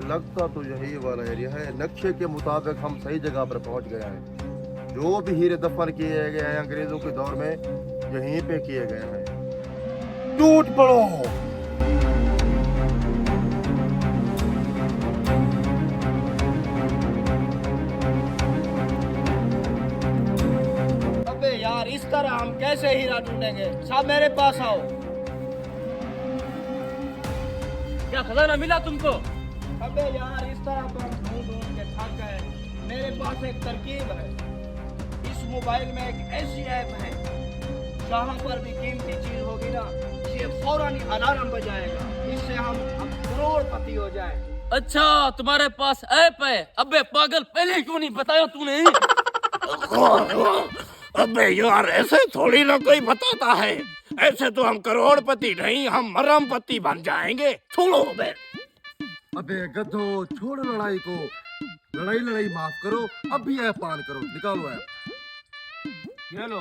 लगता तो यही वाला एरिया है। नक्शे के मुताबिक हम सही जगह पर पहुंच गए हैं। जो भी हीरे दफन किए गए हैं अंग्रेजों के दौर में, यहीं पे किए गए हैं। टूट पड़ो। अबे यार, इस तरह हम कैसे हीरा ढूंढेंगे? साहब मेरे पास आओ। क्या खजाना मिला तुमको? अबे यार, इस तरह तो हम ढूंढ ढूंढ के थक गए। मेरे पास एक तरकीब है। इस मोबाइल में एक ऐसी ऐप है, जहाँ पर भी कीमती चीज होगी ना, ये फौरन ही अलार्म बजाएगा। इससे हम अब करोड़पति हो जाए। अच्छा, तुम्हारे पास ऐप है? अबे पागल, पहले क्यों नहीं बताया तूने? अबे यार, ऐसे थोड़ी ना कोई बताता है। ऐसे तो हम करोड़पति नहीं, हम मरमपति बन जाएंगे। छोड़ो बे। अबे गधो, छोड़ लड़ाई को। लड़ाई लड़ाई माफ करो, अब भी ऐप ऑन करो, निकालो ऐप। ये लो।